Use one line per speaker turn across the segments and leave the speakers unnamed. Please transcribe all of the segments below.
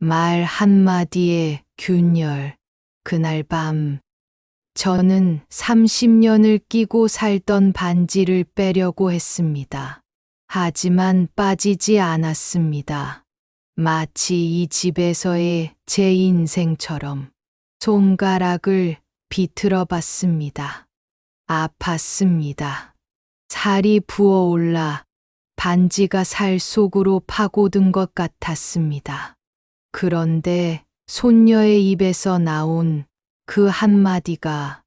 말 한마디에 균열. 그날 밤 저는 30년을 끼고 살던 반지를 빼려고 했습니다. 하지만 빠지지 않았습니다. 마치 이 집에서의 제 인생처럼 손가락을 비틀어 봤습니다. 아팠습니다. 살이 부어올라 반지가 살 속으로 파고든 것 같았습니다. 그런데 손녀의 입에서 나온 그 한마디가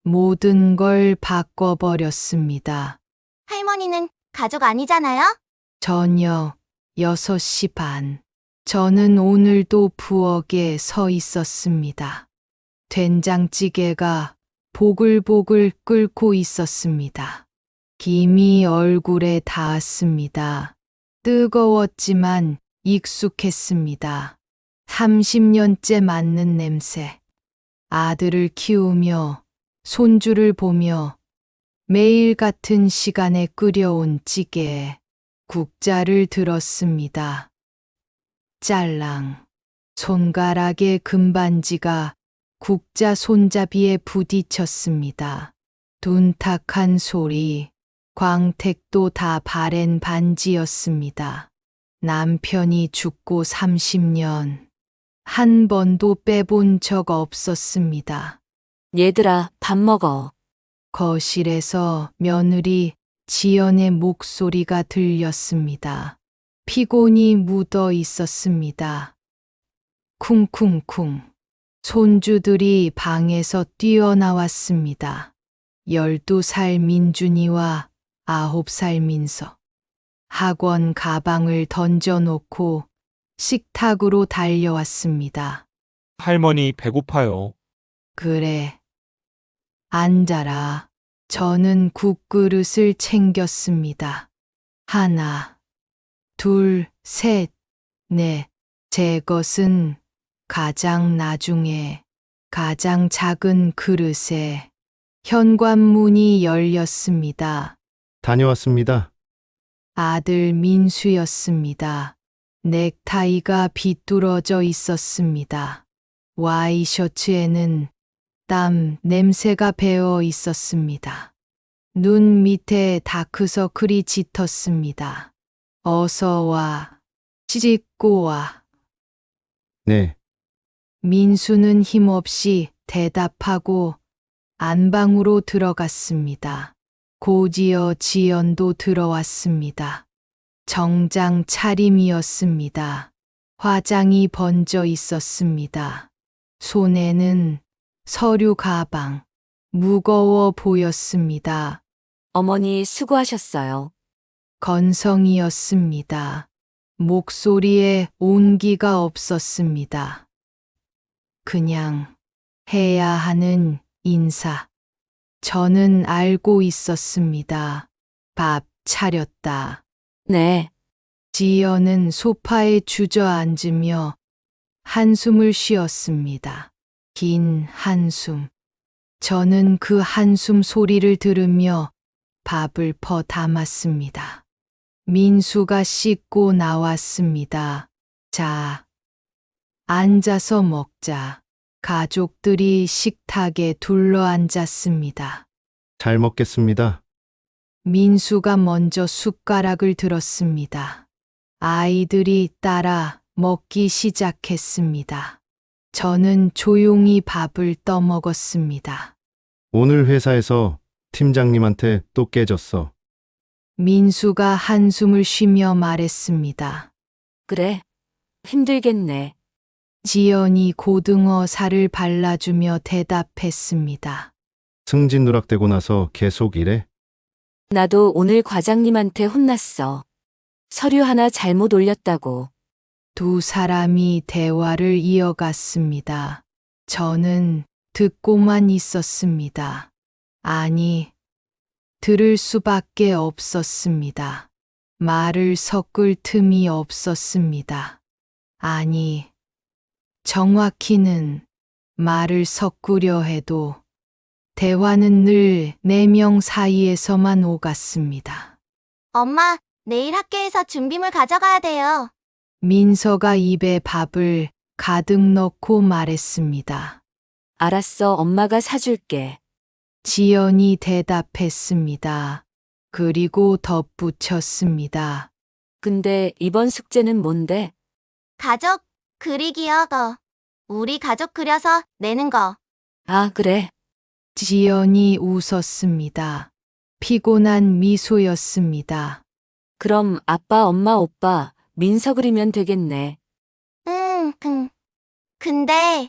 모든 걸 바꿔버렸습니다.
할머니는 가족 아니잖아요?
저녁 6시 반. 저는 오늘도 부엌에 서 있었습니다. 된장찌개가 보글보글 끓고 있었습니다. 김이 얼굴에 닿았습니다. 뜨거웠지만 익숙했습니다. 30년째 맡는 냄새. 아들을 키우며 손주를 보며 매일 같은 시간에 끓여온 찌개에 국자를 들었습니다. 짤랑. 손가락의 금반지가 국자 손잡이에 부딪혔습니다. 둔탁한 소리. 광택도 다 바랜 반지였습니다. 남편이 죽고 30년. 한 번도 빼본 적 없었습니다.
얘들아, 밥 먹어.
거실에서 며느리 지연의 목소리가 들렸습니다. 피곤이 묻어 있었습니다. 쿵쿵쿵. 손주들이 방에서 뛰어나왔습니다. 12살 민준이와 9살 민서. 학원 가방을 던져놓고 식탁으로 달려왔습니다.
할머니 배고파요.
그래. 앉아라. 저는 국그릇을 챙겼습니다. 하나, 둘, 셋, 넷. 제 것은 가장 나중에 가장 작은 그릇에 현관문이 열렸습니다.
다녀왔습니다.
아들 민수였습니다. 넥타이가 비뚤어져 있었습니다. 와이셔츠에는 땀 냄새가 배어 있었습니다. 눈 밑에 다크서클이 짙었습니다. 어서 와. 씻고 와.
네,
민수는 힘없이 대답하고 안방으로 들어갔습니다. 곧이어 지연도 들어왔습니다. 정장 차림이었습니다. 화장이 번져 있었습니다. 손에는 서류 가방. 무거워 보였습니다.
어머니 수고하셨어요.
건성이었습니다. 목소리에 온기가 없었습니다. 그냥 해야 하는 인사. 저는 알고 있었습니다. 밥 차렸다.
네,
지연은 소파에 주저앉으며 한숨을 쉬었습니다. 긴 한숨. 저는 그 한숨 소리를 들으며 밥을 퍼 담았습니다. 민수가 씻고 나왔습니다. 자, 앉아서 먹자. 가족들이 식탁에 둘러앉았습니다.
잘 먹겠습니다.
민수가 먼저 숟가락을 들었습니다. 아이들이 따라 먹기 시작했습니다. 저는 조용히 밥을 떠먹었습니다.
오늘 회사에서 팀장님한테 또 깨졌어.
민수가 한숨을 쉬며 말했습니다.
그래. 힘들겠네.
지연이 고등어 살을 발라주며 대답했습니다.
승진 누락되고 나서 계속 이래?
나도 오늘 과장님한테 혼났어. 서류 하나 잘못 올렸다고.
두 사람이 대화를 이어갔습니다. 저는 듣고만 있었습니다. 아니, 들을 수밖에 없었습니다. 말을 섞을 틈이 없었습니다. 아니, 정확히는 말을 섞으려 해도 대화는 늘 4명 사이에서만 오갔습니다.
엄마, 내일 학교에서 준비물 가져가야 돼요.
민서가 입에 밥을 가득 넣고 말했습니다.
알았어, 엄마가 사줄게.
지연이 대답했습니다. 그리고 덧붙였습니다.
근데 이번 숙제는 뭔데?
가족 그리기요. 우리 가족 그려서 내는 거.
아, 그래.
지연이 웃었습니다. 피곤한 미소였습니다.
그럼 아빠, 엄마, 오빠, 민서 그리면 되겠네.
근데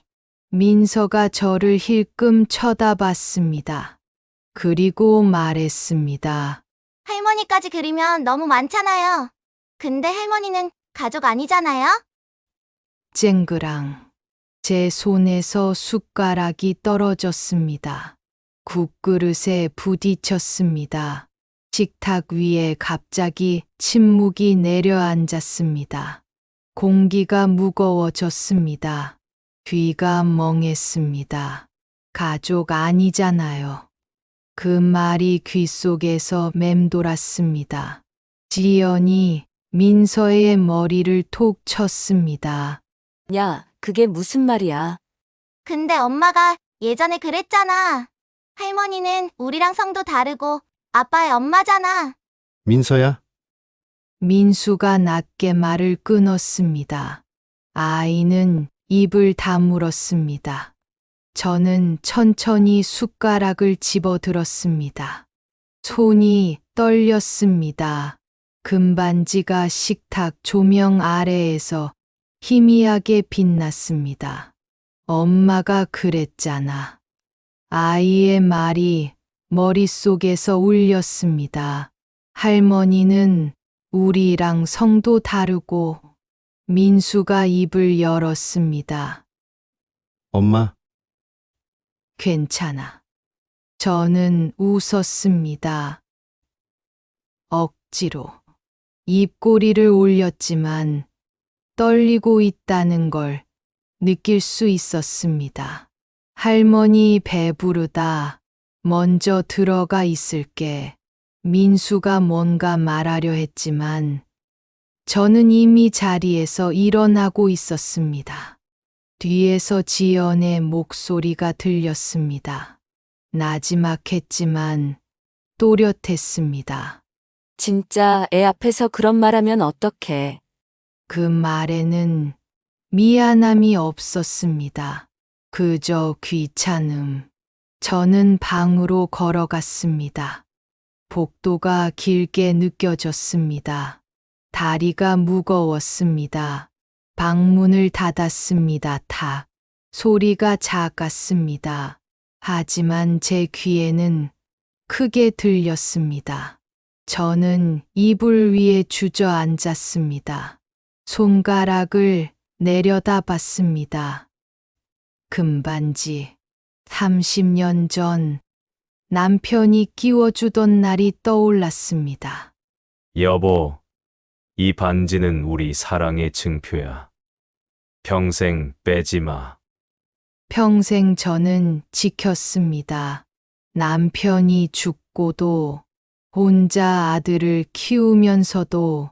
민서가 저를 힐끔 쳐다봤습니다. 그리고 말했습니다.
할머니까지 그리면 너무 많잖아요. 근데 할머니는 가족 아니잖아요?
쨍그랑 제 손에서 숟가락이 떨어졌습니다. 국그릇에 부딪혔습니다. 식탁 위에 갑자기 침묵이 내려앉았습니다. 공기가 무거워졌습니다. 귀가 멍했습니다. 가족 아니잖아요. 그 말이 귓속에서 맴돌았습니다. 지연이 민서의 머리를 톡 쳤습니다.
야, 그게 무슨 말이야?
근데 엄마가 예전에 그랬잖아. 할머니는 우리랑 성도 다르고 아빠의 엄마잖아.
민서야,
민수가 낮게 말을 끊었습니다. 아이는 입을 다물었습니다. 저는 천천히 숟가락을 집어들었습니다. 손이 떨렸습니다. 금반지가 식탁 조명 아래에서 희미하게 빛났습니다. 엄마가 그랬잖아. 아이의 말이 머릿속에서 울렸습니다. 할머니는 우리랑 성도 다르고. 민수가 입을 열었습니다.
엄마,
괜찮아. 저는 웃었습니다. 억지로. 입꼬리를 올렸지만 떨리고 있다는 걸 느낄 수 있었습니다. 할머니 배부르다. 먼저 들어가 있을게. 민수가 뭔가 말하려 했지만 저는 이미 자리에서 일어나고 있었습니다. 뒤에서 지연의 목소리가 들렸습니다. 나지막했지만 또렷했습니다.
진짜 애 앞에서 그런 말하면 어떡해.
그 말에는 미안함이 없었습니다. 그저 귀찮음. 저는 방으로 걸어갔습니다. 복도가 길게 느껴졌습니다. 다리가 무거웠습니다. 방문을 닫았습니다. 탁. 소리가 작았습니다. 하지만 제 귀에는 크게 들렸습니다. 저는 이불 위에 주저앉았습니다. 손가락을 내려다 봤습니다. 금반지. 30년 전 남편이 끼워주던 날이 떠올랐습니다.
여보, 이 반지는 우리 사랑의 증표야. 평생 빼지 마.
평생 저는 지켰습니다. 남편이 죽고도 혼자 아들을 키우면서도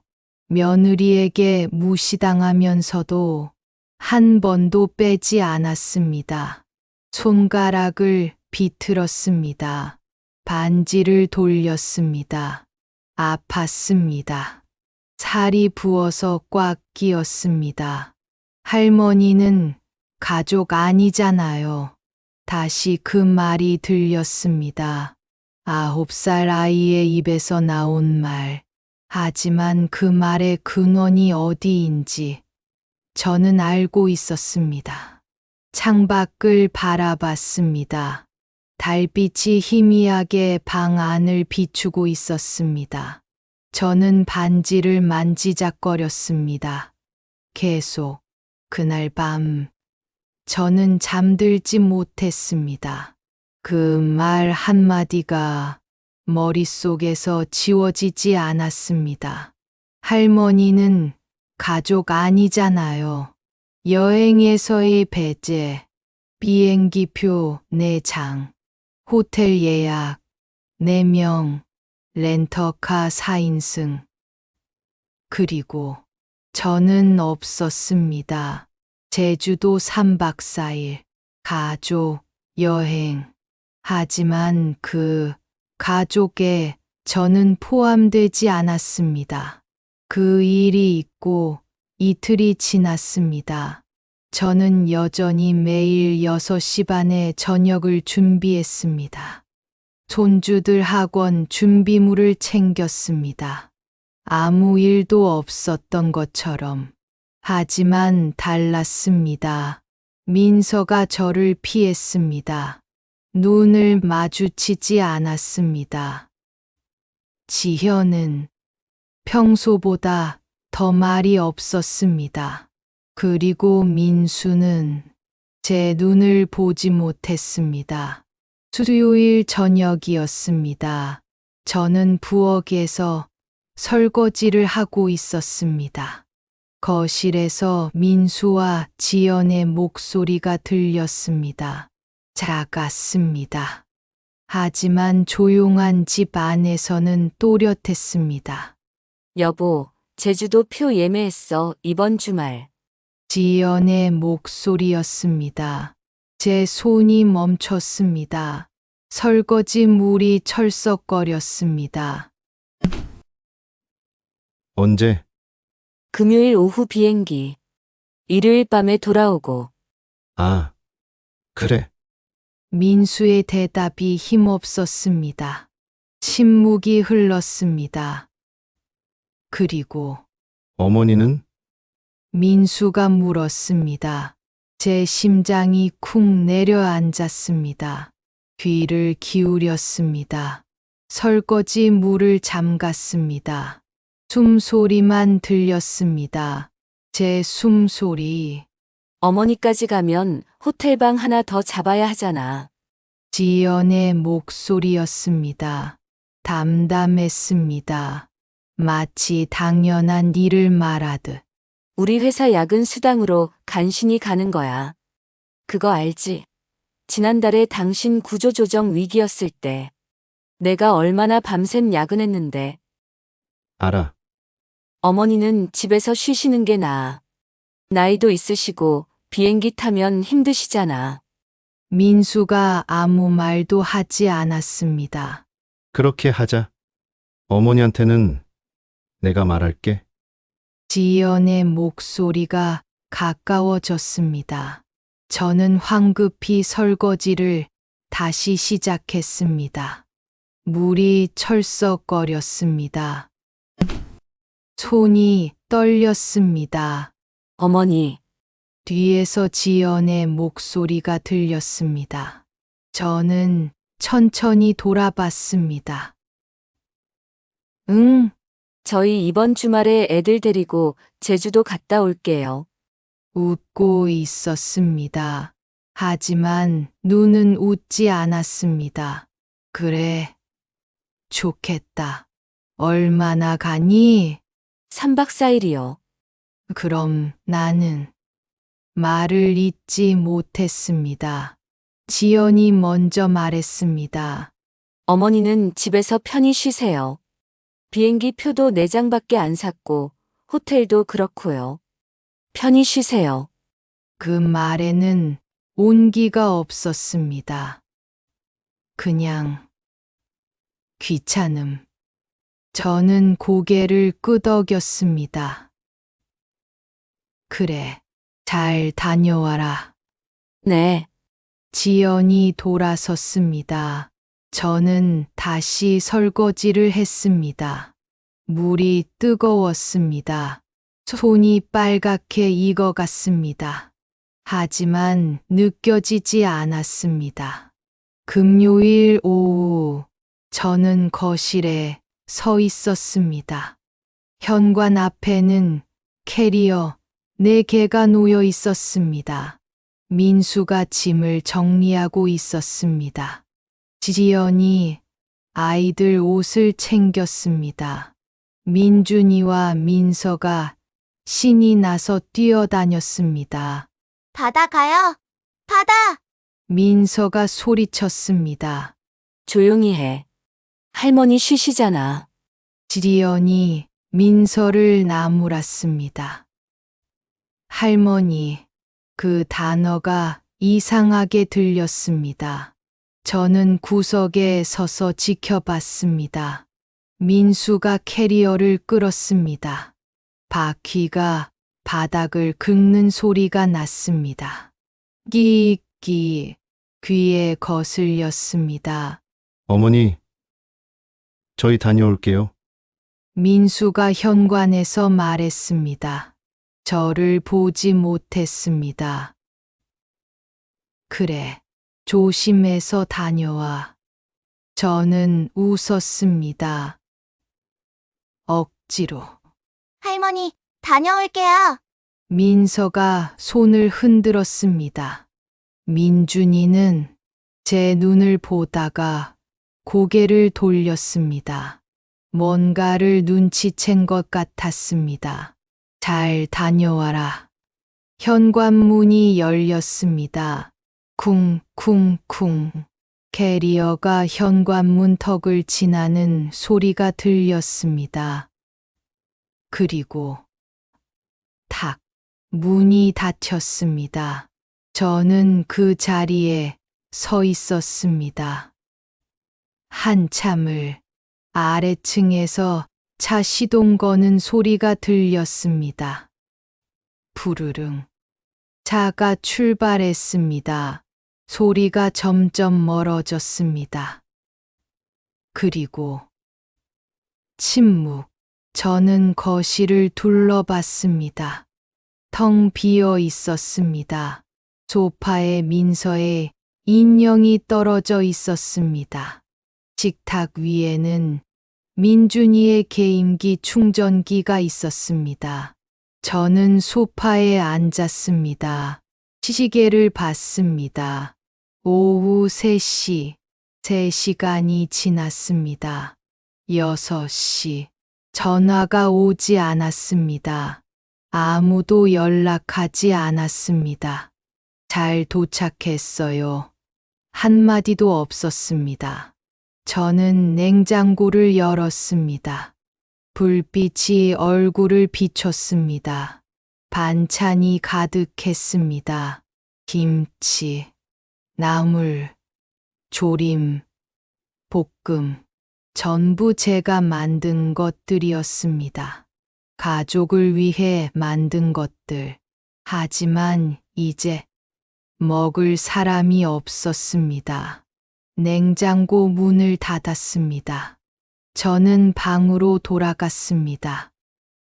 며느리에게 무시당하면서도 한 번도 빼지 않았습니다. 손가락을 비틀었습니다. 반지를 돌렸습니다. 아팠습니다. 살이 부어서 꽉 끼었습니다. 할머니는 가족 아니잖아요. 다시 그 말이 들렸습니다. 9살 아이의 입에서 나온 말. 하지만 그 말의 근원이 어디인지 저는 알고 있었습니다. 창밖을 바라봤습니다. 달빛이 희미하게 방 안을 비추고 있었습니다. 저는 반지를 만지작거렸습니다. 계속. 그날 밤, 저는 잠들지 못했습니다. 그 말 한마디가 머릿속에서 지워지지 않았습니다. 할머니는 가족 아니잖아요. 여행에서의 배제, 비행기표 4장, 호텔 예약 4명, 렌터카 4인승. 그리고 저는 없었습니다. 제주도 3박 4일 가족 여행. 하지만 그 가족에 저는 포함되지 않았습니다. 그 일이 있고 이틀이 지났습니다. 저는 여전히 매일 6시 반에 저녁을 준비했습니다. 손주들 학원 준비물을 챙겼습니다. 아무 일도 없었던 것처럼. 하지만 달랐습니다. 민서가 저를 피했습니다. 눈을 마주치지 않았습니다. 지현은 평소보다 더 말이 없었습니다. 그리고 민수는 제 눈을 보지 못했습니다. 수요일 저녁이었습니다. 저는 부엌에서 설거지를 하고 있었습니다. 거실에서 민수와 지연의 목소리가 들렸습니다. 작았습니다. 하지만 조용한 집 안에서는 또렷했습니다.
여보, 제주도 표 예매했어, 이번 주말.
지연의 목소리였습니다. 제 손이 멈췄습니다. 설거지 물이 철썩거렸습니다.
언제?
금요일 오후 비행기. 일요일 밤에 돌아오고.
아, 그래.
민수의 대답이 힘없었습니다. 침묵이 흘렀습니다. 그리고
어머니는?
민수가 물었습니다. 제 심장이 쿵 내려앉았습니다. 귀를 기울였습니다. 설거지 물을 잠갔습니다. 숨소리만 들렸습니다. 제 숨소리.
어머니까지 가면 호텔방 하나 더 잡아야 하잖아.
지연의 목소리였습니다. 담담했습니다. 마치 당연한 일을 말하듯.
우리 회사 야근 수당으로 간신히 가는 거야. 그거 알지? 지난달에 당신 구조조정 위기였을 때 내가 얼마나 밤샘 야근했는데.
알아.
어머니는 집에서 쉬시는 게 나아. 나이도 있으시고 비행기 타면 힘드시잖아.
민수가 아무 말도 하지 않았습니다.
그렇게 하자. 어머니한테는 내가 말할게.
지연의 목소리가 가까워졌습니다. 저는 황급히 설거지를 다시 시작했습니다. 물이 철썩거렸습니다. 손이 떨렸습니다.
어머니,
뒤에서 지연의 목소리가 들렸습니다. 저는 천천히 돌아봤습니다. 응,
저희 이번 주말에 애들 데리고 제주도 갔다 올게요.
웃고 있었습니다. 하지만 눈은 웃지 않았습니다. 그래, 좋겠다. 얼마나 가니?
3박 4일이요.
그럼 나는 말을 잇지 못했습니다. 지연이 먼저 말했습니다.
어머니는 집에서 편히 쉬세요. 비행기 표도 4장밖에 안 샀고 호텔도 그렇고요. 편히 쉬세요.
그 말에는 온기가 없었습니다. 그냥 귀찮음. 저는 고개를 끄덕였습니다. 그래, 잘 다녀와라.
네.
지연이 돌아섰습니다. 저는 다시 설거지를 했습니다. 물이 뜨거웠습니다. 손이 빨갛게 익어갔습니다. 하지만 느껴지지 않았습니다. 금요일 오후, 저는 거실에 서 있었습니다. 현관 앞에는 캐리어 4개가 놓여 있었습니다. 민수가 짐을 정리하고 있었습니다. 지연이 아이들 옷을 챙겼습니다. 민준이와 민서가 신이 나서 뛰어다녔습니다.
바다 가요. 바다!
민서가 소리쳤습니다.
조용히 해. 할머니 쉬시잖아.
지연이 민서를 나무랐습니다. 할머니, 그 단어가 이상하게 들렸습니다. 저는 구석에 서서 지켜봤습니다. 민수가 캐리어를 끌었습니다. 바퀴가 바닥을 긁는 소리가 났습니다. 끼익끼 귀에 거슬렸습니다.
어머니, 저희 다녀올게요.
민수가 현관에서 말했습니다. 저를 보지 못했습니다. 그래, 조심해서 다녀와. 저는 웃었습니다. 억지로.
할머니, 다녀올게요.
민서가 손을 흔들었습니다. 민준이는 제 눈을 보다가 고개를 돌렸습니다. 뭔가를 눈치챈 것 같았습니다. 잘 다녀와라. 현관문이 열렸습니다. 쿵쿵쿵. 캐리어가 현관문 턱을 지나는 소리가 들렸습니다. 그리고 탁 문이 닫혔습니다. 저는 그 자리에 서 있었습니다. 한참을 아래층에서 차 시동 거는 소리가 들렸습니다. 부르릉. 차가 출발했습니다. 소리가 점점 멀어졌습니다. 그리고 침묵. 저는 거실을 둘러봤습니다. 텅 비어 있었습니다. 소파에 민서의 인형이 떨어져 있었습니다. 식탁 위에는 민준이의 게임기 충전기가 있었습니다. 저는 소파에 앉았습니다. 시계를 봤습니다. 오후 3시, 3시간이 지났습니다. 6시, 전화가 오지 않았습니다. 아무도 연락하지 않았습니다. 잘 도착했어요. 한마디도 없었습니다. 저는 냉장고를 열었습니다. 불빛이 얼굴을 비췄습니다. 반찬이 가득했습니다. 김치, 나물, 조림, 볶음, 전부 제가 만든 것들이었습니다. 가족을 위해 만든 것들. 하지만 이제 먹을 사람이 없었습니다. 냉장고 문을 닫았습니다. 저는 방으로 돌아갔습니다.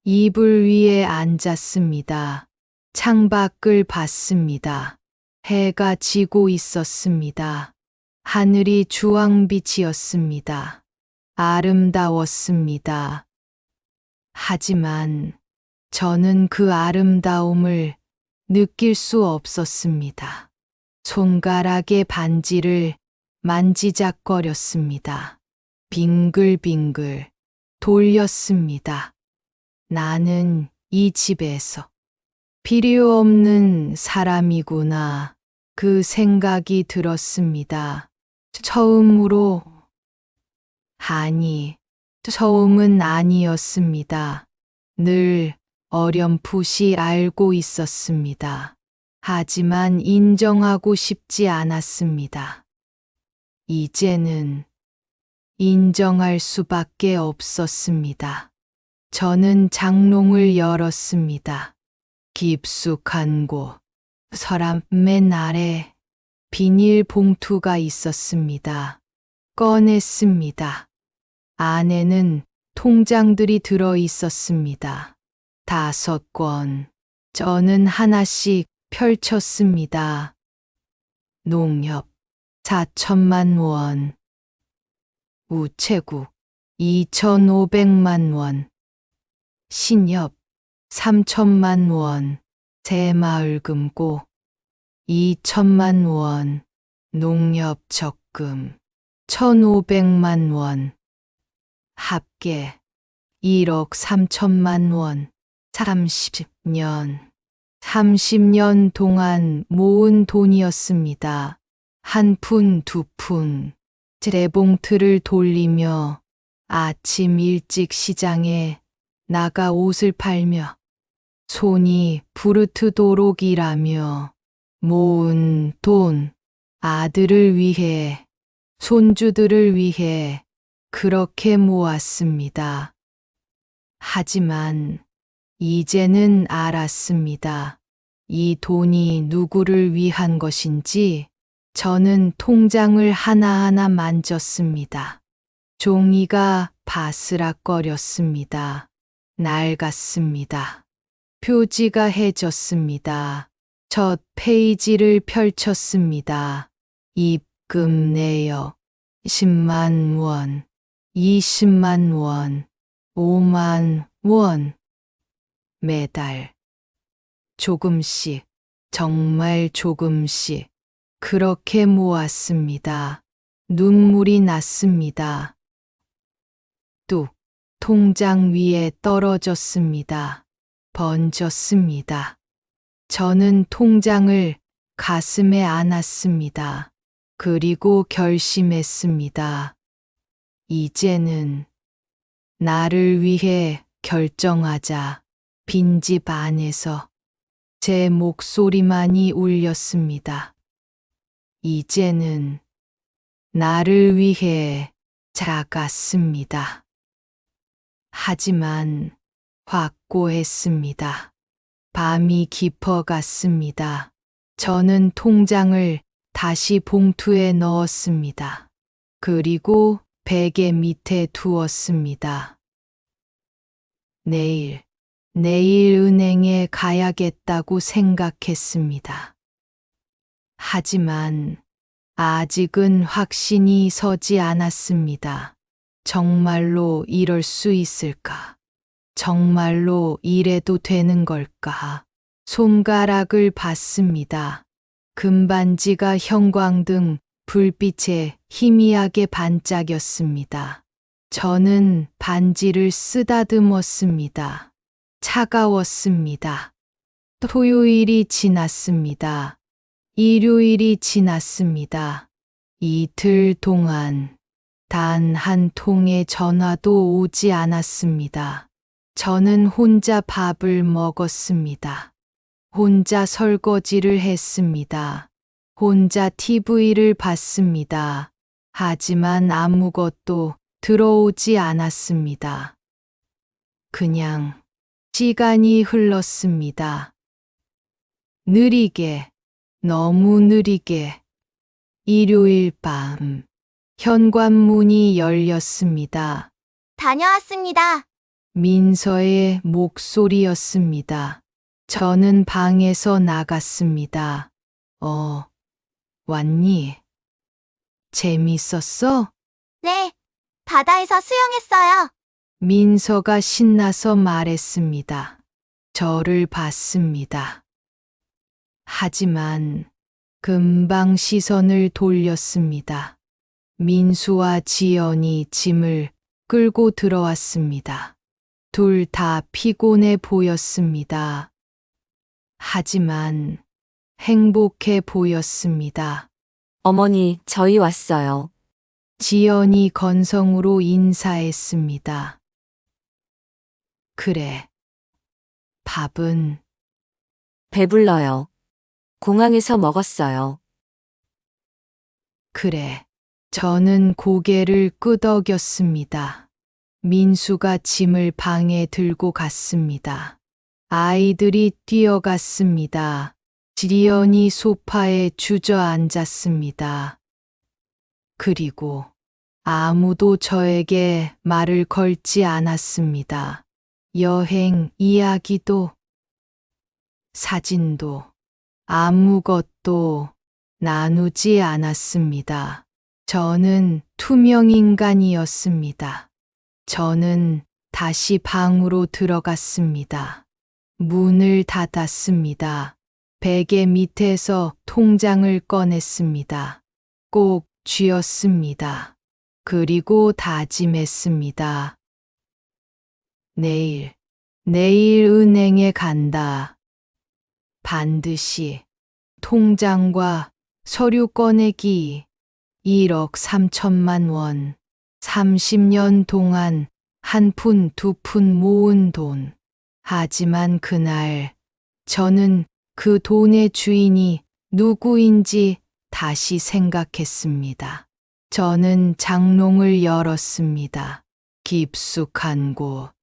이불 위에 앉았습니다. 창밖을 봤습니다. 해가 지고 있었습니다. 하늘이 주황빛이었습니다. 아름다웠습니다. 하지만 저는 그 아름다움을 느낄 수 없었습니다. 손가락의 반지를 만지작거렸습니다. 빙글빙글 돌렸습니다. 나는 이 집에서 필요 없는 사람이구나. 그 생각이 들었습니다. 처음으로, 아니, 처음은 아니었습니다. 늘 어렴풋이 알고 있었습니다. 하지만 인정하고 싶지 않았습니다. 이제는 인정할 수밖에 없었습니다. 저는 장롱을 열었습니다. 깊숙한 곳, 서랍 맨 아래 비닐 봉투가 있었습니다. 꺼냈습니다. 안에는 통장들이 들어 있었습니다. 5권. 저는 하나씩 펼쳤습니다. 농협 4천만 원, 우체국 2,500만 원, 신협 3천만 원, 새마을금고 2천만 원, 농협 적금 1,500만 원, 합계 1억 3천만 원, 30년 동안 모은 돈이었습니다. 한 푼, 두 푼, 재봉틀을 돌리며 아침 일찍 시장에 나가 옷을 팔며 손이 부르트도록 일하며 모은 돈, 아들을 위해, 손주들을 위해 그렇게 모았습니다. 하지만 이제는 알았습니다. 이 돈이 누구를 위한 것인지. 저는 통장을 하나하나 만졌습니다. 종이가 바스락거렸습니다. 낡았습니다. 표지가 해졌습니다. 첫 페이지를 펼쳤습니다. 입금 내역 10만 원, 20만 원, 5만 원. 매달 조금씩, 정말 조금씩 그렇게 모았습니다. 눈물이 났습니다. 뚝, 통장 위에 떨어졌습니다. 번졌습니다. 저는 통장을 가슴에 안았습니다. 그리고 결심했습니다. 이제는 나를 위해 결정하자. 빈집 안에서 제 목소리만이 울렸습니다. 이제는 나를 위해 작았습니다. 하지만 확고했습니다. 밤이 깊어갔습니다. 저는 통장을 다시 봉투에 넣었습니다. 그리고 베개 밑에 두었습니다. 내일 은행에 가야겠다고 생각했습니다. 하지만 아직은 확신이 서지 않았습니다. 정말로 이럴 수 있을까? 정말로 이래도 되는 걸까? 손가락을 봤습니다. 금반지가 형광등 불빛에 희미하게 반짝였습니다. 저는 반지를 쓰다듬었습니다. 차가웠습니다. 토요일이 지났습니다. 일요일이 지났습니다. 이틀 동안 단 한 통의 전화도 오지 않았습니다. 저는 혼자 밥을 먹었습니다. 혼자 설거지를 했습니다. 혼자 TV를 봤습니다. 하지만 아무것도 들어오지 않았습니다. 그냥 시간이 흘렀습니다. 느리게, 너무 느리게. 일요일 밤, 현관문이 열렸습니다.
다녀왔습니다.
민서의 목소리였습니다. 저는 방에서 나갔습니다. 왔니? 재밌었어?
네, 바다에서 수영했어요.
민서가 신나서 말했습니다. 저를 봤습니다. 하지만 금방 시선을 돌렸습니다. 민수와 지연이 짐을 끌고 들어왔습니다. 둘 다 피곤해 보였습니다. 하지만 행복해 보였습니다.
어머니, 저희 왔어요.
지연이 건성으로 인사했습니다. 그래. 밥은
배불러요. 공항에서 먹었어요.
그래. 저는 고개를 끄덕였습니다. 민수가 짐을 방에 들고 갔습니다. 아이들이 뛰어갔습니다. 지연이 소파에 주저앉았습니다. 그리고 아무도 저에게 말을 걸지 않았습니다. 여행 이야기도, 사진도, 아무것도 나누지 않았습니다. 저는 투명 인간이었습니다. 저는 다시 방으로 들어갔습니다. 문을 닫았습니다. 베개 밑에서 통장을 꺼냈습니다. 꼭 쥐었습니다. 그리고 다짐했습니다. 내일 은행에 간다. 반드시 통장과 서류 꺼내기. 1억 3천만 원. 30년 동안 한 푼, 두 푼 모은 돈. 하지만 그날 저는 그 돈의 주인이 누구인지 다시 생각했습니다. 저는 장롱을 열었습니다. 깊숙한 곳,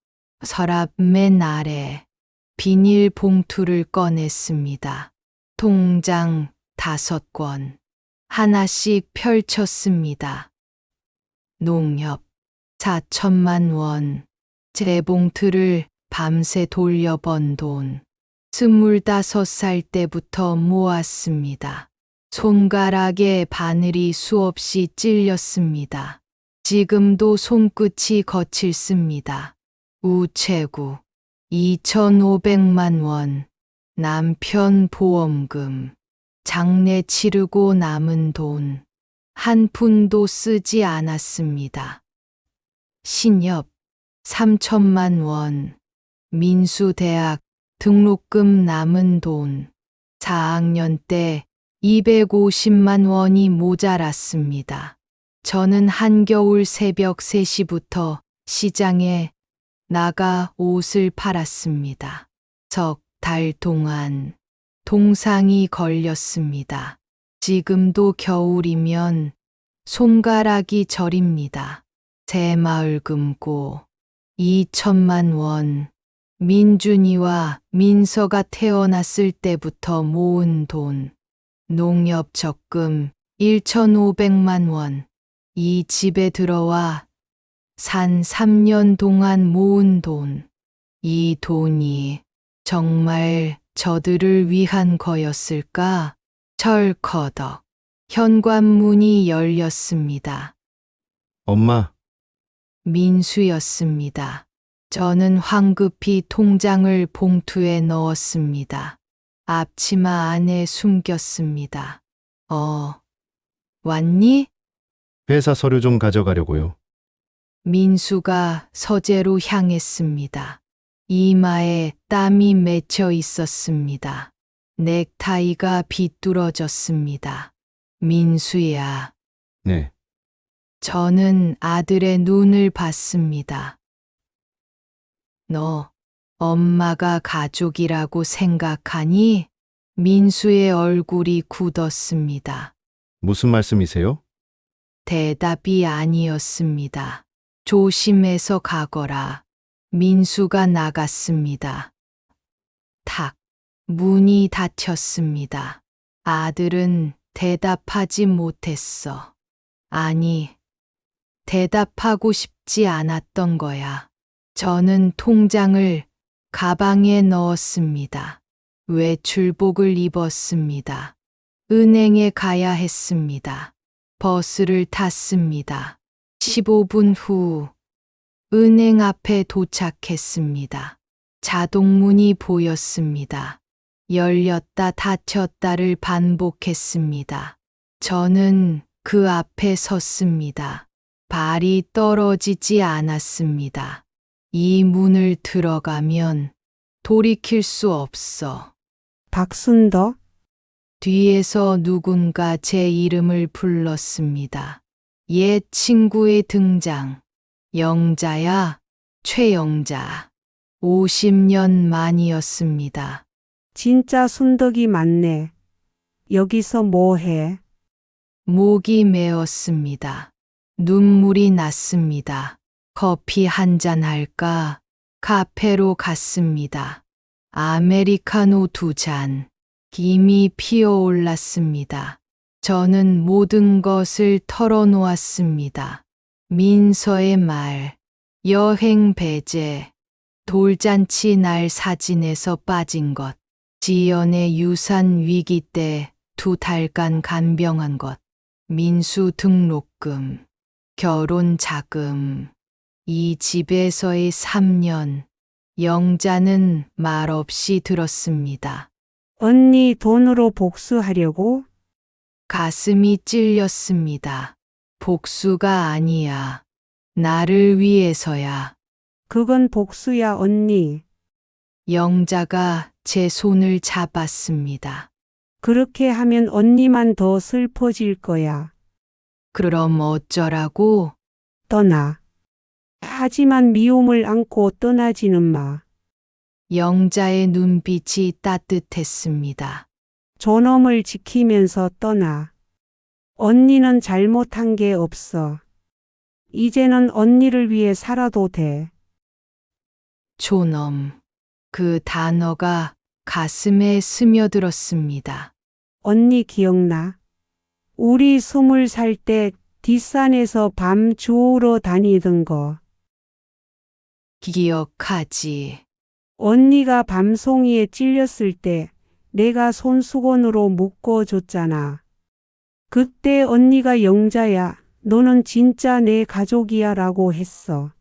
서랍 맨 아래 비닐 봉투를 꺼냈습니다. 통장 5권, 하나씩 펼쳤습니다. 농협 4천만 원, 제 봉투를 밤새 돌려번 돈. 25살 때부터 모았습니다. 손가락에 바늘이 수없이 찔렸습니다. 지금도 손끝이 거칠습니다. 우체국 2,500만 원, 남편 보험금, 장례 치르고 남은 돈, 한 푼도 쓰지 않았습니다. 신협 3천만 원, 민수대학 등록금 남은 돈, 4학년 때 250만 원이 모자랐습니다. 저는 한겨울 새벽 3시부터 시장에 나가 옷을 팔았습니다. 석 달 동안 동상이 걸렸습니다. 지금도 겨울이면 손가락이 저립니다. 새마을 금고 2천만 원, 민준이와 민서가 태어났을 때부터 모은 돈, 농협 적금 1,500만 원, 이 집에 들어와 산 3년 동안 모은 돈, 이 돈이 정말 저들을 위한 거였을까? 철커덕 현관문이 열렸습니다.
엄마,
민수였습니다. 저는 황급히 통장을 봉투에 넣었습니다. 앞치마 안에 숨겼습니다. 왔니?
회사 서류 좀 가져가려고요.
민수가 서재로 향했습니다. 이마에 땀이 맺혀 있었습니다. 넥타이가 비뚤어졌습니다. 민수야.
네.
저는 아들의 눈을 봤습니다. 너 엄마가 가족이라고 생각하니? 민수의 얼굴이 굳었습니다.
무슨 말씀이세요?
대답이 아니었습니다. 조심해서 가거라. 민수가 나갔습니다. 탁, 문이 닫혔습니다. 아들은 대답하지 못했어. 아니, 대답하고 싶지 않았던 거야. 저는 통장을 가방에 넣었습니다. 외출복을 입었습니다. 은행에 가야 했습니다. 버스를 탔습니다. 15분 후 은행 앞에 도착했습니다. 자동문이 보였습니다. 열렸다 닫혔다를 반복했습니다. 저는 그 앞에 섰습니다. 발이 떨어지지 않았습니다. 이 문을 들어가면 돌이킬 수 없어.
박순덕?
뒤에서 누군가 제 이름을 불렀습니다. 옛 친구의 등장. 영자야, 최영자. 50년 만이었습니다.
진짜 순덕이 맞네. 여기서 뭐 해?
목이 메었습니다. 눈물이 났습니다. 커피 한잔 할까? 카페로 갔습니다. 아메리카노 2잔. 김이 피어올랐습니다. 저는 모든 것을 털어놓았습니다. 민서의 말, 여행 배제, 돌잔치 날 사진에서 빠진 것, 지연의 유산 위기 때 2달간 간병한 것, 민수 등록금, 결혼 자금, 이 집에서의 3년, 영자는 말없이 들었습니다.
언니 돈으로 복수하려고?
가슴이 찔렸습니다. 복수가 아니야. 나를 위해서야.
그건 복수야, 언니.
영자가 제 손을 잡았습니다.
그렇게 하면 언니만 더 슬퍼질 거야.
그럼 어쩌라고?
떠나. 하지만 미움을 안고 떠나지는 마.
영자의 눈빛이 따뜻했습니다.
존엄을 지키면서 떠나. 언니는 잘못한 게 없어. 이제는 언니를 위해 살아도 돼.
존엄. 그 단어가 가슴에 스며들었습니다.
언니 기억나? 우리 20살 때 뒷산에서 밤 주우러 다니던 거.
기억하지.
언니가 밤송이에 찔렸을 때 내가 손수건으로 묶어줬잖아. 그때 언니가 영자야, 너는 진짜 내 가족이야 라고 했어.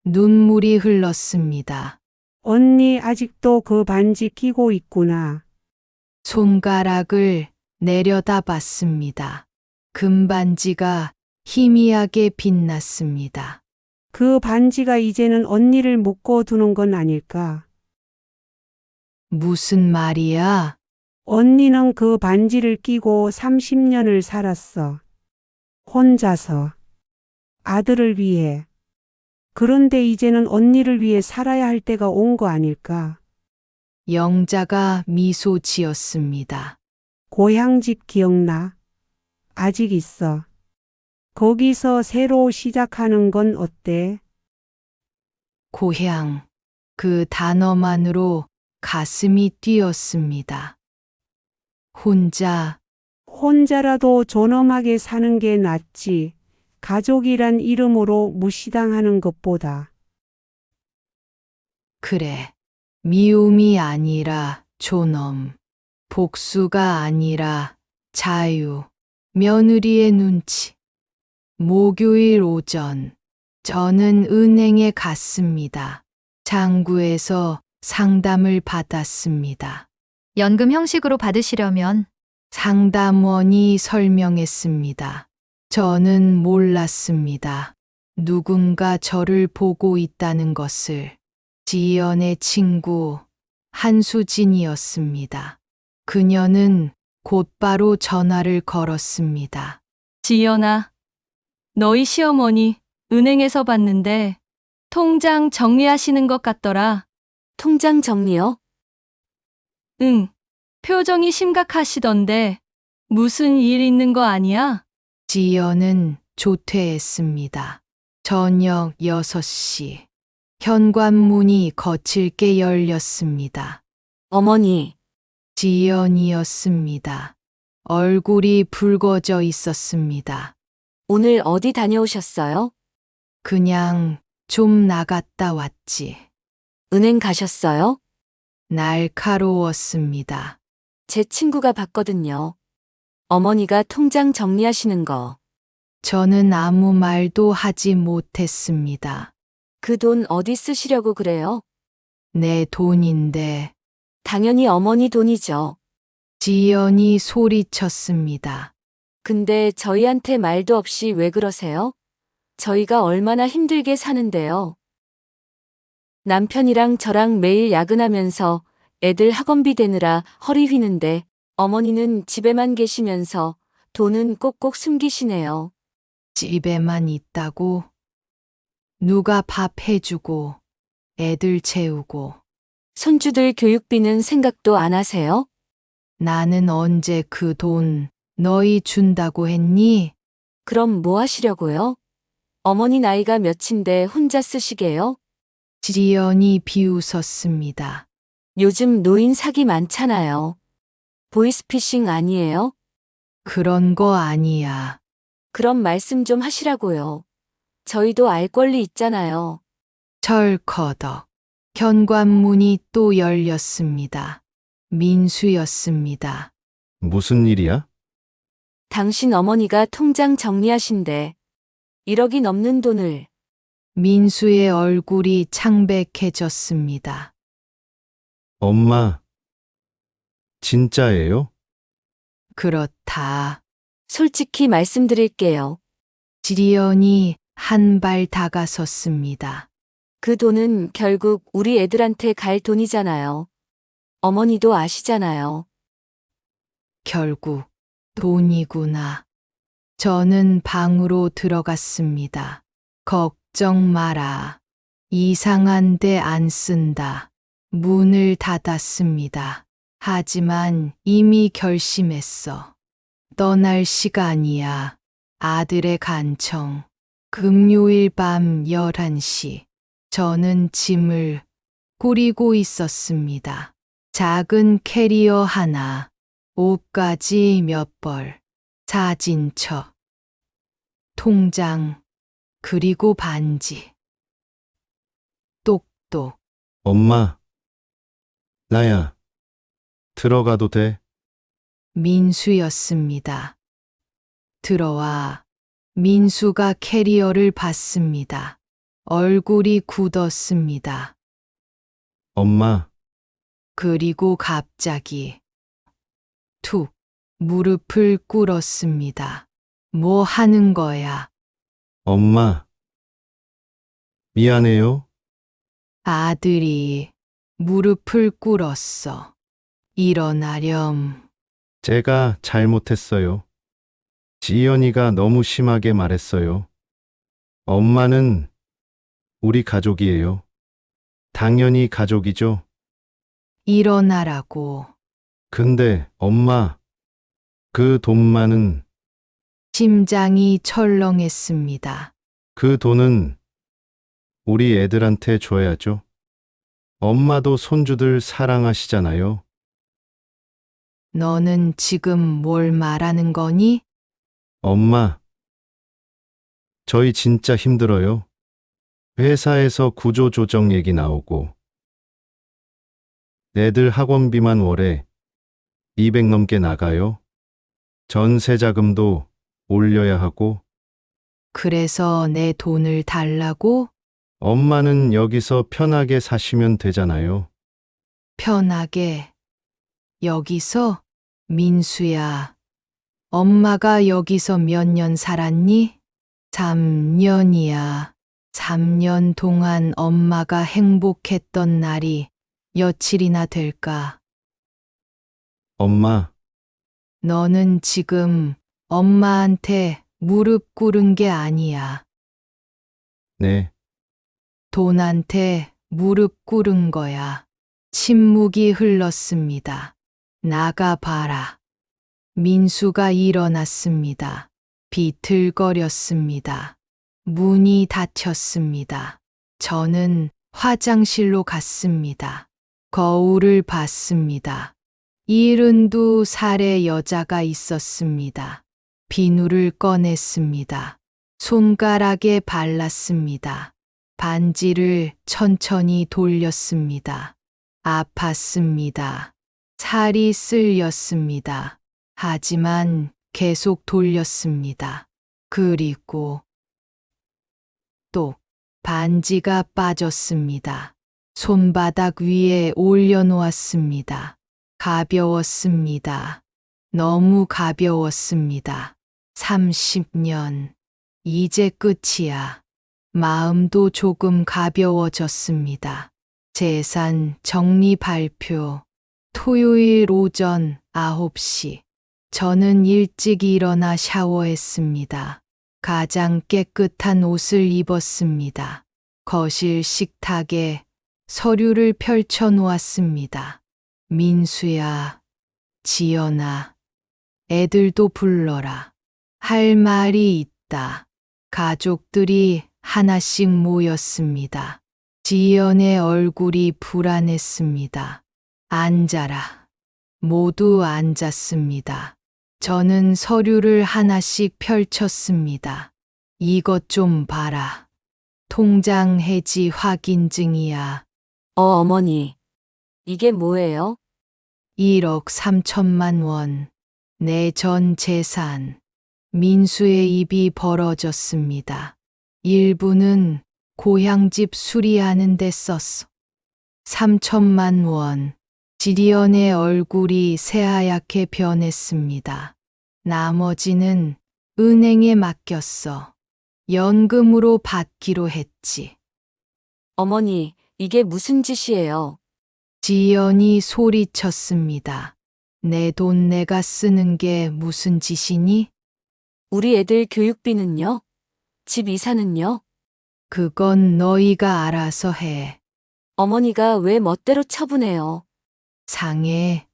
눈물이 흘렀습니다.
언니 아직도 그 반지 끼고 있구나.
손가락을 내려다 봤습니다. 금반지가 희미하게 빛났습니다.
그 반지가 이제는 언니를 묶어두는 건 아닐까?
무슨 말이야?
언니는 그 반지를 끼고 30년을 살았어. 혼자서. 아들을 위해. 그런데 이제는 언니를 위해 살아야 할 때가 온 거 아닐까?
영자가 미소 지었습니다.
고향집 기억나? 아직 있어. 거기서 새로 시작하는 건 어때?
고향. 그 단어만으로 가슴이 뛰었습니다. 혼자
혼자라도 존엄하게 사는 게 낫지. 가족이란 이름으로 무시당하는 것보다.
그래. 미움이 아니라 존엄. 복수가 아니라 자유. 며느리의 눈치. 목요일 오전. 저는 은행에 갔습니다. 장구에서 상담을 받았습니다.
연금 형식으로 받으시려면
상담원이 설명했습니다. 저는 몰랐습니다. 누군가 저를 보고 있다는 것을. 지연의 친구 한수진이었습니다. 그녀는 곧바로 전화를 걸었습니다.
지연아, 너희 시어머니 은행에서 봤는데 통장 정리하시는 것 같더라.
통장 정리요?
응, 표정이 심각하시던데 무슨 일 있는 거 아니야?
지연은 조퇴했습니다. 저녁 6시. 현관문이 거칠게 열렸습니다.
어머니,
지연이었습니다. 얼굴이 붉어져 있었습니다.
오늘 어디 다녀오셨어요?
그냥 좀 나갔다 왔지.
은행 가셨어요?
날카로웠습니다.
제 친구가 봤거든요. 어머니가 통장 정리하시는 거.
저는 아무 말도 하지 못했습니다.
그 돈 어디 쓰시려고 그래요?
내 돈인데.
당연히 어머니 돈이죠.
지연이 소리쳤습니다.
근데 저희한테 말도 없이 왜 그러세요? 저희가 얼마나 힘들게 사는데요. 남편이랑 저랑 매일 야근하면서 애들 학원비 대느라 허리 휘는데 어머니는 집에만 계시면서 돈은 꼭꼭 숨기시네요.
집에만 있다고? 누가 밥 해주고, 애들 채우고,
손주들 교육비는 생각도 안 하세요?
나는 언제 그 돈 너희 준다고 했니?
그럼 뭐 하시려고요? 어머니 나이가 몇인데 혼자 쓰시게요?
지연이 비웃었습니다.
요즘 노인 사기 많잖아요. 보이스피싱 아니에요?
그런 거 아니야.
그럼 말씀 좀 하시라고요. 저희도 알 권리 있잖아요.
철커덕. 현관문이 또 열렸습니다. 민수였습니다.
무슨 일이야?
당신 어머니가 통장 정리하신대. 1억이 넘는 돈을.
민수의 얼굴이 창백해졌습니다.
엄마, 진짜예요?
그렇다.
솔직히 말씀드릴게요.
지연이 한 발 다가섰습니다.
그 돈은 결국 우리 애들한테 갈 돈이잖아요. 어머니도 아시잖아요.
결국 돈이구나. 저는 방으로 들어갔습니다. 걱정 마라. 이상한 데 안 쓴다. 문을 닫았습니다. 하지만 이미 결심했어. 떠날 시간이야. 아들의 간청. 금요일 밤 11시. 저는 짐을 꾸리고 있었습니다. 작은 캐리어 하나, 옷가지 몇 벌, 사진첩, 통장, 그리고 반지. 똑똑.
엄마. 나야. 들어가도 돼?
민수였습니다. 들어와 민수가 캐리어를 받습니다. 얼굴이 굳었습니다.
엄마.
그리고 갑자기 툭 무릎을 꿇었습니다. 뭐 하는 거야?
엄마. 미안해요.
아들이 무릎을 꿇었어. 일어나렴.
제가 잘못했어요. 지연이가 너무 심하게 말했어요. 엄마는 우리 가족이에요. 당연히 가족이죠.
일어나라고.
근데 엄마, 그 돈만은,
심장이 철렁했습니다.
그 돈은 우리 애들한테 줘야죠. 엄마도 손주들 사랑하시잖아요.
너는 지금 뭘 말하는 거니?
엄마, 저희 진짜 힘들어요. 회사에서 구조조정 얘기 나오고, 애들 학원비만 월에 200 넘게 나가요. 전세 자금도 올려야 하고,
그래서 내 돈을 달라고?
엄마는 여기서 편하게 사시면 되잖아요.
편하게. 여기서? 민수야. 엄마가 여기서 몇 년 살았니? 3년이야. 3년 동안 엄마가 행복했던 날이 며칠이나 될까?
엄마,
너는 지금 엄마한테 무릎 꿇은 게 아니야.
네,
돈한테 무릎 꿇은 거야. 침묵이 흘렀습니다. 나가봐라. 민수가 일어났습니다. 비틀거렸습니다. 문이 닫혔습니다. 저는 화장실로 갔습니다. 거울을 봤습니다. 72살의 여자가 있었습니다. 비누를 꺼냈습니다. 손가락에 발랐습니다. 반지를 천천히 돌렸습니다. 아팠습니다. 살이 쓸렸습니다. 하지만 계속 돌렸습니다. 그리고 또 반지가 빠졌습니다. 손바닥 위에 올려놓았습니다. 가벼웠습니다. 너무 가벼웠습니다. 30년. 이제 끝이야. 마음도 조금 가벼워졌습니다. 재산 정리 발표. 토요일 오전 9시. 저는 일찍 일어나 샤워했습니다. 가장 깨끗한 옷을 입었습니다. 거실 식탁에 서류를 펼쳐 놓았습니다. 민수야, 지연아, 애들도 불러라. 할 말이 있다. 가족들이 하나씩 모였습니다. 지연의 얼굴이 불안했습니다. 앉아라. 모두 앉았습니다. 저는 서류를 하나씩 펼쳤습니다. 이것 좀 봐라. 통장 해지 확인증이야.
어머니. 이게 뭐예요?
1억 3천만 원. 내 전 재산. 민수의 입이 벌어졌습니다. 일부는 고향집 수리하는 데 썼어. 3천만 원. 지리언의 얼굴이 새하얗게 변했습니다. 나머지는 은행에 맡겼어. 연금으로 받기로 했지.
어머니, 이게 무슨 짓이에요?
지연이 소리쳤습니다. 내 돈 내가 쓰는 게 무슨 짓이니?
우리 애들 교육비는요? 집 이사는요?
그건 너희가 알아서 해.
어머니가 왜 멋대로 처분해요?
상해.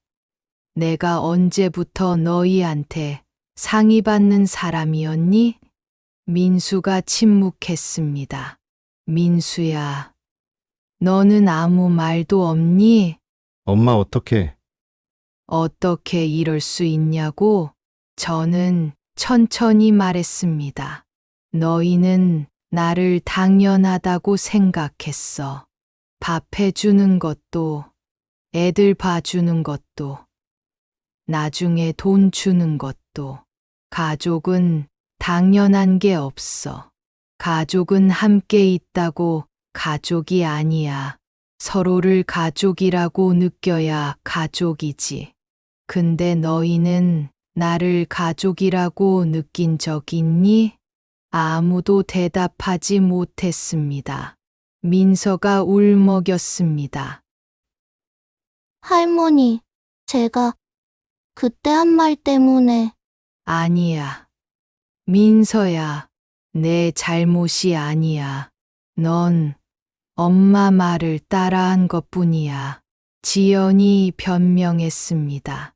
내가 언제부터 너희한테 상의 받는 사람이었니? 민수가 침묵했습니다. 민수야, 너는 아무 말도 없니?
엄마 어떻게?
어떻게 이럴 수 있냐고? 저는 천천히 말했습니다. 너희는 나를 당연하다고 생각했어. 밥 해주는 것도, 애들 봐주는 것도, 나중에 돈 주는 것도. 가족은 당연한 게 없어. 가족은 함께 있다고 가족이 아니야. 서로를 가족이라고 느껴야 가족이지. 근데 너희는 나를 가족이라고 느낀 적 있니? 아무도 대답하지 못했습니다. 민서가 울먹였습니다.
할머니, 제가 그때 한 말 때문에
아니야. 민서야, 내 잘못이 아니야. 넌 엄마 말을 따라한 것뿐이야. 지연이 변명했습니다.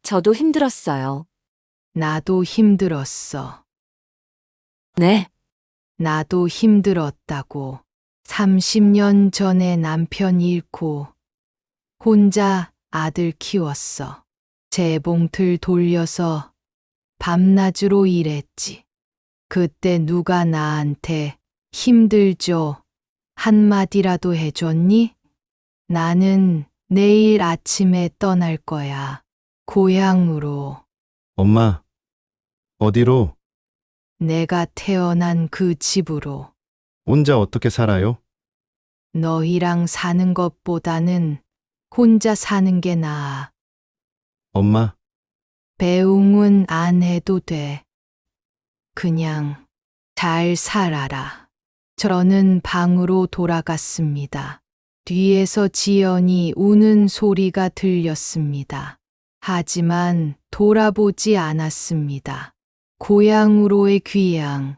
저도 힘들었어요.
나도 힘들었어.
네.
나도 힘들었다고. 30년 전에 남편 잃고 혼자 아들 키웠어. 재봉틀 돌려서 밤낮으로 일했지. 그때 누가 나한테 힘들죠? 한마디라도 해줬니? 나는 내일 아침에 떠날 거야. 고향으로.
엄마, 어디로?
내가 태어난 그 집으로.
혼자 어떻게 살아요?
너희랑 사는 것보다는 혼자 사는 게 나아.
엄마,
배웅은 안 해도 돼. 그냥 잘 살아라. 저는 방으로 돌아갔습니다. 뒤에서 지연이 우는 소리가 들렸습니다. 하지만 돌아보지 않았습니다. 고향으로의 귀향.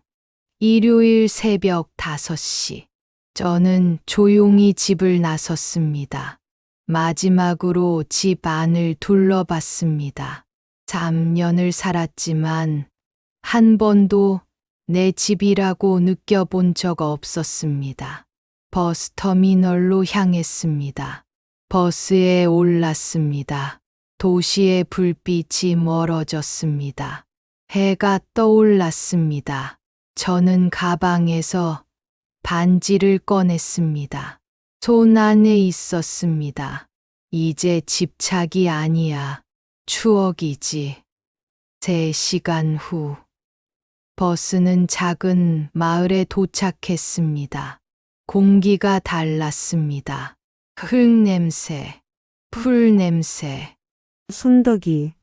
일요일 새벽 5시. 저는 조용히 집을 나섰습니다. 마지막으로 집 안을 둘러봤습니다. 3년을 살았지만 한 번도 내 집이라고 느껴본 적 없었습니다. 버스터미널로 향했습니다. 버스에 올랐습니다. 도시의 불빛이 멀어졌습니다. 해가 떠올랐습니다. 저는 가방에서 반지를 꺼냈습니다. 손 안에 있었습니다. 이제 집착이 아니야. 추억이지. 3시간 후. 버스는 작은 마을에 도착했습니다. 공기가 달랐습니다. 흙냄새, 풀냄새.
순덕이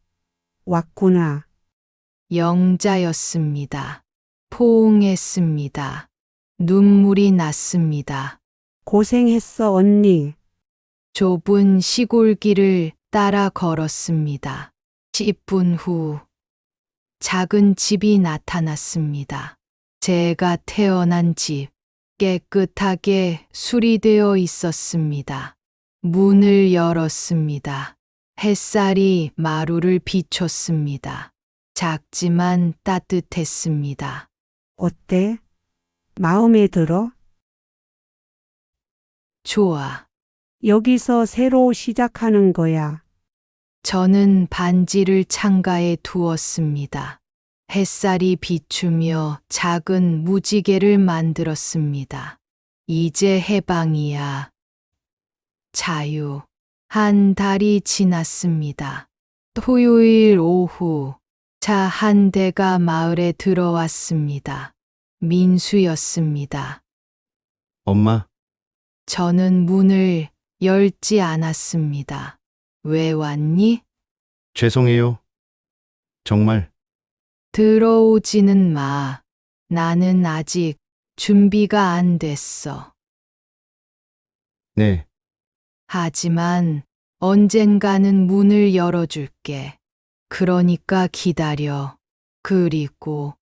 왔구나.
영자였습니다. 포옹했습니다. 눈물이 났습니다.
고생했어, 언니.
좁은 시골길을 따라 걸었습니다. 10분 후 작은 집이 나타났습니다. 제가 태어난 집, 깨끗하게 수리되어 있었습니다. 문을 열었습니다. 햇살이 마루를 비췄습니다. 작지만 따뜻했습니다.
어때? 마음에 들어?
좋아.
여기서 새로 시작하는 거야.
저는 반지를 창가에 두었습니다. 햇살이 비추며 작은 무지개를 만들었습니다. 이제 해방이야. 자유. 한 달이 지났습니다. 토요일 오후, 차 한 대가 마을에 들어왔습니다. 민수였습니다.
엄마,
저는 문을 열지 않았습니다. 왜 왔니?
죄송해요. 정말.
들어오지는 마. 나는 아직 준비가 안 됐어.
네,
하지만 언젠가는 문을 열어줄게. 그러니까 기다려. 그리고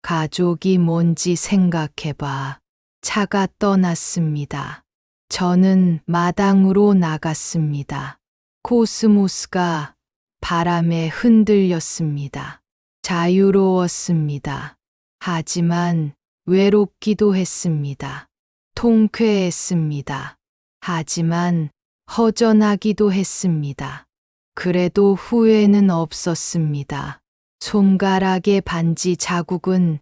가족이 뭔지 생각해봐. 차가 떠났습니다. 저는 마당으로 나갔습니다. 코스모스가 바람에 흔들렸습니다. 자유로웠습니다. 하지만 외롭기도 했습니다. 통쾌했습니다. 하지만 허전하기도 했습니다. 그래도 후회는 없었습니다. 손가락의 반지 자국은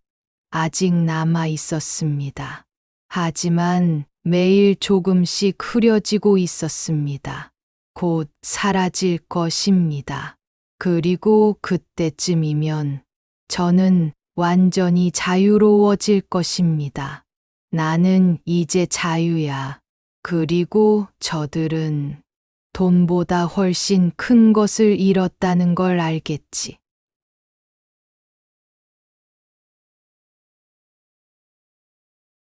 아직 남아 있었습니다. 하지만 매일 조금씩 흐려지고 있었습니다. 곧 사라질 것입니다. 그리고 그때쯤이면 저는 완전히 자유로워질 것입니다. 나는 이제 자유야. 그리고 저들은 돈보다 훨씬 큰 것을 잃었다는 걸 알겠지.